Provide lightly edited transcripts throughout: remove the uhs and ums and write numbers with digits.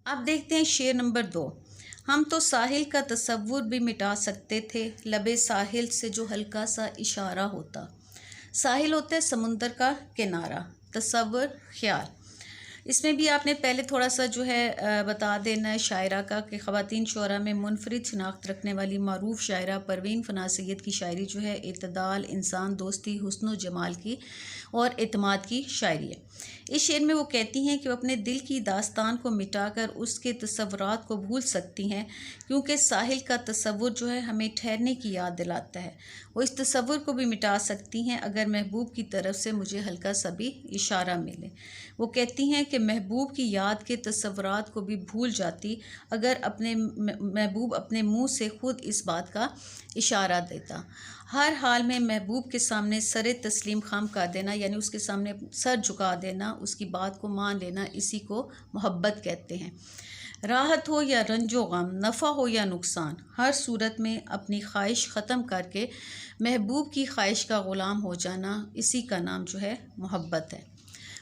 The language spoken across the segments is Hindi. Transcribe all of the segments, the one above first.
अब देखते हैं शेर नंबर 2। हम तो साहिल का तसव्वुर भी मिटा सकते थे, लबे साहिल से जो हल्का सा इशारा होता। साहिल होता है समुंदर का किनारा, तसव्वुर ख्याल। इसमें भी आपने पहले थोड़ा सा जो है बता देना है शायरा का कि ख़वातीन शुअरा में मुनफरिद शनाख्त रखने वाली मरूफ शायरा परवीन फ़ना सैयद की शायरी जो है इत्तदाल, इंसान दोस्ती, हुस्न जमाल की और एतमाद की शायरी है। इस शेर में वो कहती हैं कि वो अपने दिल की दास्तान को मिटाकर उसके तसव्वुरात को भूल सकती हैं, क्योंकि साहिल का तसव्वुर जो है हमें ठहरने की याद दिलाता है। वो इस तसव्वुर को भी मिटा सकती हैं अगर महबूब की तरफ से मुझे हल्का सा भी इशारा मिले। वो कहती हैं कि महबूब की याद के तसव्वुरात को भी भूल जाती अगर अपने महबूब अपने मुंह से खुद इस बात का इशारा देता। हर हाल में महबूब के सामने सर तस्लीम खाम कर देना, यानी उसके सामने सर झुका देना, उसकी बात को मान लेना, इसी को मोहब्बत कहते हैं। राहत हो या रंजो गम, नफ़ा हो या नुकसान, हर सूरत में अपनी ख्वाहिश ख़त्म करके महबूब की ख्वाहिश का ग़ुलाम हो जाना, इसी का नाम जो है मोहब्बत है।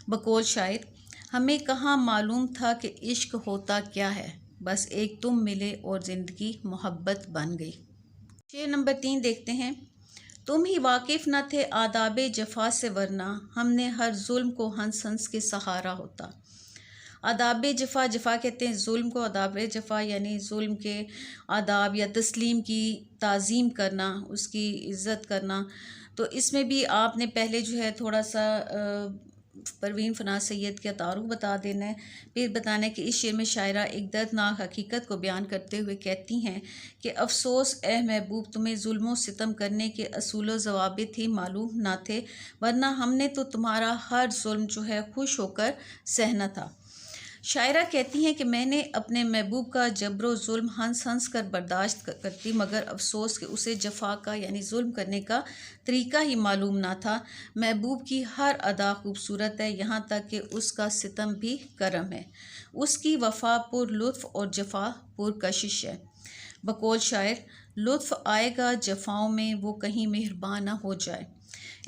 बकौल शायर, हमें कहाँ मालूम था कि इश्क होता क्या है, बस एक तुम मिले और ज़िंदगी मोहब्बत बन गई। शेर नंबर 3 देखते हैं। तुम ही वाकिफ़ न थे आदाबे जफ़ा से, वरना हमने हर जुल्म को हंस हंस के सहारा होता। आदाब जफ़ा, जफ़ा कहते हैं जुल्म को, आदाब जफ़ा यानी जुल्म के आदाब या तस्लीम की ताज़ीम करना, उसकी इज़्ज़त करना। तो इसमें भी आपने पहले जो है थोड़ा सा परवीन फ़ना सैयद का तारुफ बता देना है। फिर बताना है कि इस शेर में शायरा एक दर्दनाक हकीकत को बयान करते हुए कहती हैं कि अफ़सोस ए महबूब, तुम्हें जुल्मों सितम करने के असूल ज़वाबित ही मालूम ना थे, वरना हमने तो तुम्हारा हर जुल्म जो है खुश होकर सहना था। शायरा कहती हैं कि मैंने अपने महबूब का जबरो जुल्म हंस हंस कर बर्दाश्त करती, मगर अफसोस कि उसे जफ़ा का यानी जुल्म करने का तरीका ही मालूम ना था। महबूब की हर अदा खूबसूरत है, यहाँ तक कि उसका सितम भी करम है। उसकी वफ़ा पुर लुत्फ़ और जफ़ा पुर कशिश है। बकौल शायर, लुत्फ़ आएगा जफ़ाओं में, वो कहीं मेहरबान ना हो जाए।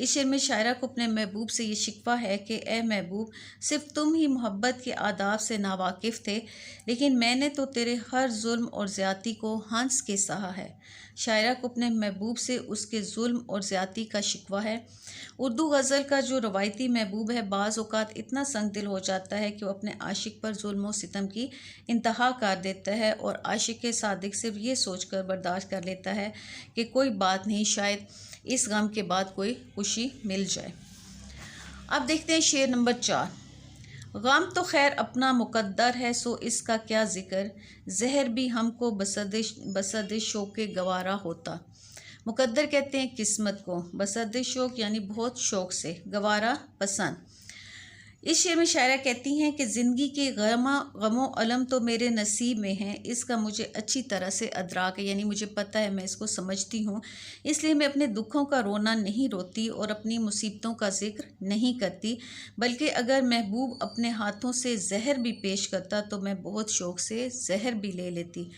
इस शेर में शायरा को अपने महबूब से ये शिकवा है कि ए महबूब, सिर्फ तुम ही मोहब्बत के आदाब से नावाकिफ़ थे, लेकिन मैंने तो तेरे हर जुल्म और ज़्यादती को हंस के सहा है। शायरा को अपने महबूब से उसके जुल्म और ज़्यादती का शिकवा है। उर्दू गज़ल का जो रवायती महबूब है बाज़ औक़ात इतना संग दिल हो जाता है कि वो अपने आशिक पर जुल्म और सितम की इंतहा कर देता है और आशिक सादिक सिर्फ ये सोच कर बर्दाश्त कर लेता है कि कोई बात नहीं, शायद इस गम के बाद कोई खुशी मिल जाए। अब देखते हैं शेर नंबर 4। गम तो खैर अपना मुकद्दर है, सो इसका क्या ज़िक्र, जहर भी हमको बसद शौक़ गवारा होता। मुकद्दर कहते हैं किस्मत को, बसद शौक़ यानी बहुत शौक़ से, गवारा पसंद। इस शेर में शायरा कहती हैं कि ज़िंदगी के गमो अलम तो मेरे नसीब में हैं, इसका मुझे अच्छी तरह से अदराक है, यानी मुझे पता है, मैं इसको समझती हूँ, इसलिए मैं अपने दुखों का रोना नहीं रोती और अपनी मुसीबतों का जिक्र नहीं करती, बल्कि अगर महबूब अपने हाथों से जहर भी पेश करता तो मैं बहुत शौक़ से जहर भी ले लेती।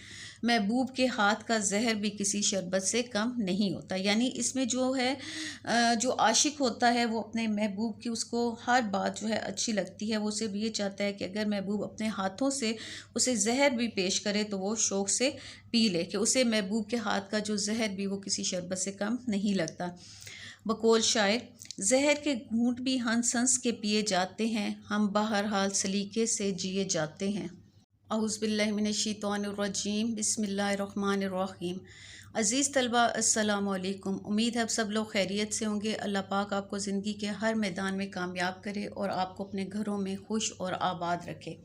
महबूब के हाथ का जहर भी किसी शरबत से कम नहीं होता। यानी इसमें जो है जो आशिक होता है वो अपने महबूब की उसको हर बात जो है अच्छी लगती है, वो सिर्फ ये चाहता है कि अगर महबूब अपने हाथों से उसे जहर भी पेश करे तो वो शौक़ से पी ले, कि उसे महबूब के हाथ का जो जहर भी वो किसी शरबत से कम नहीं लगता। बकौल शायर, जहर के घूंट भी हंस हंस के पिए जाते हैं, हम बहरहाल सलीके से जिए जाते हैं। औज़ुबिल्लाहि मिनश्शैतानिर्रजीम, बिस्मिल्लाहिर्रहमानिर्रहीम। अज़ीज़ तलबा, अस्सलामु अलैकुम। उम्मीद है आप सब लोग खैरियत से होंगे। अल्लाह पाक आपको ज़िंदगी के हर मैदान में कामयाब करे और आपको अपने घरों में खुश और आबाद रखे।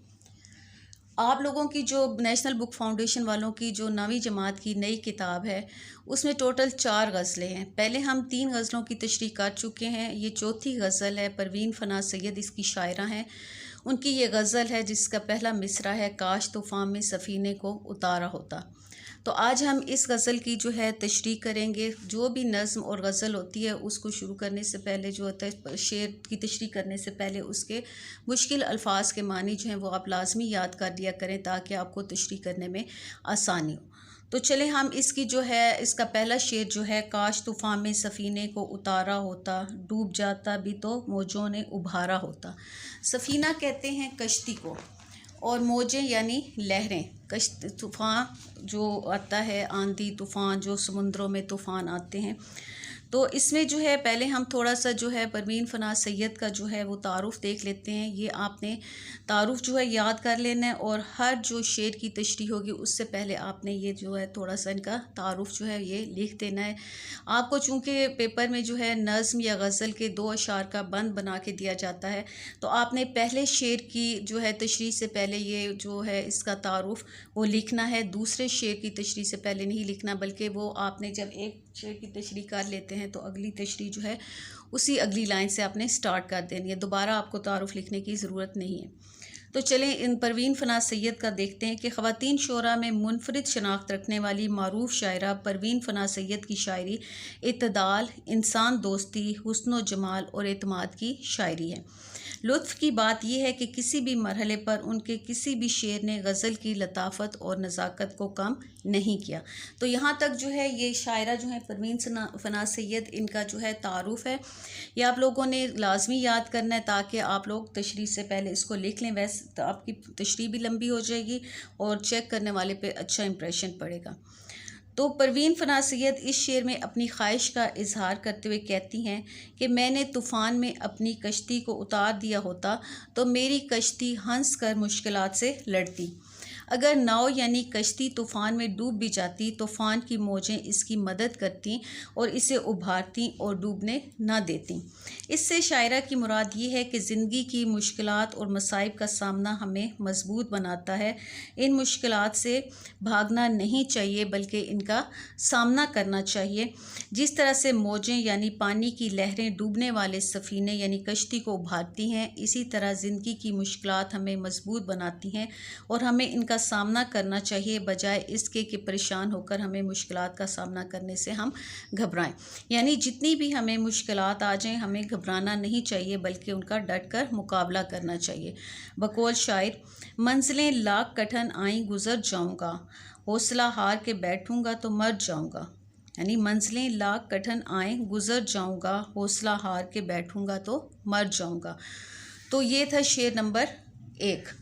आप लोगों की जो नेशनल बुक फाउंडेशन वालों की जो 9वीं जमात की नई किताब है, उसमें टोटल 4 गज़लें हैं। पहले हम 3 गज़लों की तशरीह कर चुके हैं, ये चौथी गज़ल है। परवीन फ़ना सैयद इसकी शायरा हैं। उनकी ये गज़ल है जिसका पहला मिसरा है, काश तूफ़ान में सफ़ीने को उतारा होता। तो आज हम इस गज़ल की जो है तशरीह करेंगे। जो भी नज़्म और गज़ल होती है उसको शुरू करने से पहले जो होता है, शेर की तशरीह करने से पहले उसके मुश्किल अल्फाज के मानी जो हैं वो आप लाजमी याद कर लिया करें, ताकि आपको तशरीह करने में आसानी हो। तो चले हम इसकी जो है इसका पहला शेर जो है, काश तूफ़ान में सफ़ीने को उतारा होता, डूब जाता भी तो मौजों ने उभारा होता। सफ़ीना कहते हैं कश्ती को, और मौजें यानी लहरें, कश्त तूफ़ान जो आता है, आंधी तूफ़ान जो समुद्रों में तूफ़ान आते हैं। तो इसमें जो है पहले हम थोड़ा सा जो है परवीन फ़नाज़ सैयद का जो है वो तारुफ़ देख लेते हैं। ये आपने तारुफ़ जो है याद कर लेना है और हर जो शेर की तशरीह होगी उससे पहले आपने ये जो है थोड़ा सा इनका तारुफ़ जो है ये लिख देना है। आपको चूँकि पेपर में जो है नज़्म या गज़ल के 2 अशार का बंद बना के दिया जाता है, तो आपने पहले शेर की जो है तशरीह से पहले ये जो है इसका तारुफ़ वो लिखना है। दूसरे शेर की तशरीह से पहले नहीं लिखना, बल्कि वो आपने जब एक शेर की तशरीह कर लेते हैं तो अगली तशरीह जो है उसी अगली लाइन से आपने स्टार्ट कर देनी है। दोबारा आपको तारुफ़ लिखने की ज़रूरत नहीं है। तो चलें इन परवीन फ़नाज़ सैयद का देखते हैं कि ख़वातीन शोरा में मुनफरिद शनाख्त रखने वाली मारूफ़ शायरा परवीन फ़नाज़ सैयद की शायरी इत्तदाल, इंसान दोस्ती, हुस्न व जमाल और एतमाद की शायरी है। लुत्फ़ की बात यह है कि किसी भी मरहले पर उनके किसी भी शेर ने गज़ल की लताफ़त और नज़ाकत को कम नहीं किया। तो यहाँ तक जो है ये शायरा जो है परवीन फ़नाज़ सैयद, इनका जो है तारुफ़ है। ये आप लोगों ने लाजमी याद करना है ताकि आप लोग तशरीह से पहले इसको लिख लें। वैसे तो आपकी तशरीह भी लंबी हो जाएगी और चेक करने वाले पे अच्छा इंप्रेशन पड़ेगा। तो परवीन फ़नाज़ सैयद इस शेर में अपनी ख्वाहिश का इजहार करते हुए कहती हैं कि मैंने तूफ़ान में अपनी कश्ती को उतार दिया होता तो मेरी कश्ती हंस कर मुश्किलात से लड़ती। अगर नाव यानी कश्ती तूफ़ान में डूब भी जाती, तूफ़ान की मौजें इसकी मदद करती और इसे उभारती और डूबने ना देती। इससे शायरा की मुराद ये है कि ज़िंदगी की मुश्किलात और मसाइब का सामना हमें मजबूत बनाता है। इन मुश्किलात से भागना नहीं चाहिए बल्कि इनका सामना करना चाहिए। जिस तरह से मौजें यानी पानी की लहरें डूबने वाले सफ़ीने यानी कश्ती को उभारती हैं, इसी तरह ज़िंदगी की मुश्किलात हमें मजबूत बनाती हैं और हमें इनका सामना करना चाहिए, बजाय इसके कि परेशान होकर हमें मुश्किलात का सामना करने से हम घबराएं। यानी जितनी भी हमें मुश्किलात आ जाएं, हमें घबराना नहीं चाहिए बल्कि उनका डट कर मुकाबला करना चाहिए। बकौल शायर, मंजिलें लाख कठिन आई गुज़र जाऊंगा, हौसला हार के बैठूंगा तो मर जाऊंगा। यानी मंजिलें लाख कठिन आए गुज़र जाऊंगा, हौसला हार के बैठूंगा तो मर जाऊंगा। तो ये था शेर नंबर 1।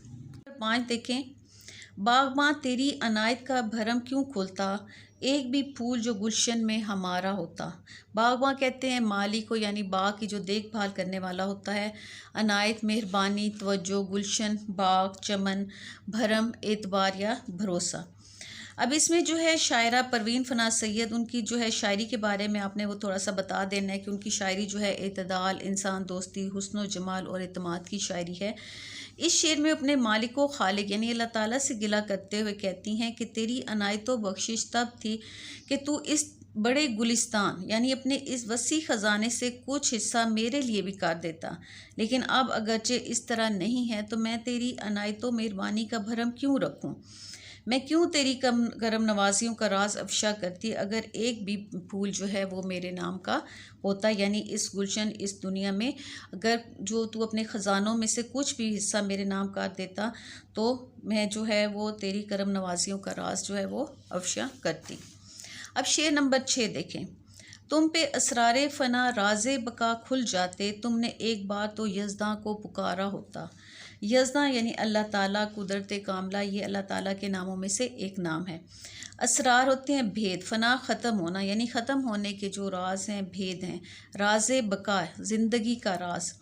5 देखें। बाग़बां तेरी अनायत का भरम क्यों खोलता, एक भी फूल जो गुलशन में हमारा होता। बाग़बां कहते हैं माली को, यानी बाग की जो देखभाल करने वाला होता है। अनायत मेहरबानी, तवज्जो, गुलशन बाग, चमन, भरम एतबार या भरोसा। अब इसमें जो है शायरा परवीन फ़नाज़ सैयद, उनकी जो है शायरी के बारे में आपने वो थोड़ा सा बता देना है कि उनकी शायरी जो है इत्तदाल, इंसान दोस्ती, हुस्न व जमाल और एतमाद की शायरी है। इस शेर में अपने मालिक व खालिक यानी अल्लाह ताला से गिला करते हुए कहती हैं कि तेरी अनायत व बख्शिश तब थी कि तू इस बड़े गुलिस्तान यानी अपने इस वसी ख़जाने से कुछ हिस्सा मेरे लिए भी कर देता, लेकिन अब अगरचे इस तरह नहीं है तो मैं तेरी अनायत व मेहरबानी का भरम क्यों रखूं। मैं क्यों तेरी करम नवाजियों का राज अफशा करती अगर एक भी फूल जो है वो मेरे नाम का होता। यानी इस गुलशन, इस दुनिया में अगर जो तू अपने ख़जानों में से कुछ भी हिस्सा मेरे नाम कर देता तो मैं जो है वो तेरी करम नवाजियों का राज जो है वो अफशा करती। अब शेर नंबर 6 देखें। तुम पे असरारे फ़ना राज़े बका खुल जाते, तुमने एक बार तो यज़दां को पुकारा होता। यज़दां यानी अल्लाह ताला, कुदरत कामला, ये अल्लाह ताला के नामों में से एक नाम है। असरार होते हैं भेद, फ़ना ख़त्म होना यानी ख़त्म होने के जो राज हैं, भेद हैं। राज़े बका ज़िंदगी का राज।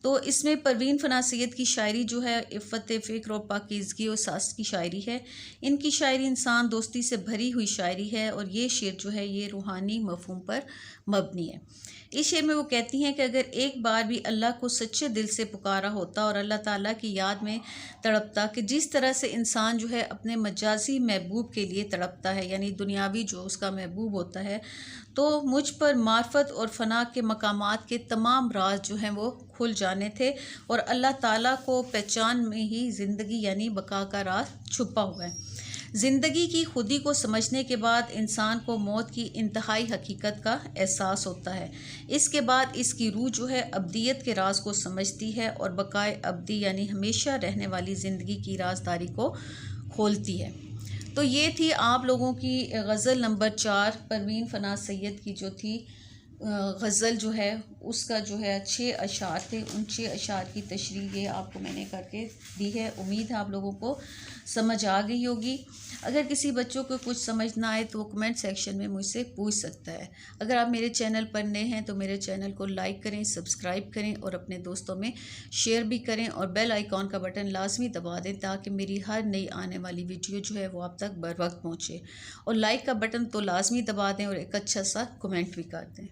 तो इसमें परवीन फ़नाज़ सैयद की शायरी जो है इफ़्फ़त फ़िक्र और पाकीज़गी और सास की शायरी है। इनकी शायरी इंसान दोस्ती से भरी हुई शायरी है और ये शेर जो है ये रूहानी मफ़हूम पर मबनी है। इस शेर में वो कहती हैं कि अगर एक बार भी अल्लाह को सच्चे दिल से पुकारा होता और अल्लाह ताला की याद में तड़पता, कि जिस तरह से इंसान जो है अपने मजाजी महबूब के लिए तड़पता है यानी दुनियावी जो उसका महबूब होता है, तो मुझ पर मार्फत और फ़ना के मकामात के तमाम राज जो हैं वो खुल जाने थे और अल्लाह ताला को पहचान में ही ज़िंदगी यानी बका का राज छुपा हुआ है। ज़िंदगी की खुदी को समझने के बाद इंसान को मौत की इंतहाई हकीकत का एहसास होता है। इसके बाद इसकी रूह जो है अब्दियत के राज को समझती है और बकाए अब्दी यानी हमेशा रहने वाली ज़िंदगी की राजदारी को खोलती है। तो ये थी आप लोगों की गज़ल नंबर 4 परवीन फ़नाज़ सैयद की जो थी गज़ल जो है उसका जो है 6 अशार थे, उन 6 अशार की तशरीह ये आपको मैंने करके दी है। उम्मीद है आप लोगों को समझ आ गई होगी। अगर किसी बच्चों को कुछ समझ ना आए तो वो कमेंट सेक्शन में मुझसे पूछ सकता है। अगर आप मेरे चैनल पर नए हैं तो मेरे चैनल को लाइक करें, सब्सक्राइब करें और अपने दोस्तों में शेयर भी करें और बेल आइकॉन का बटन लाजमी दबा दें ताकि मेरी हर नई आने वाली वीडियो जो है वो आप तक बर वक्त पहुँचे। और लाइक का बटन तो लाजमी दबा दें और एक अच्छा सा कमेंट भी कर दें।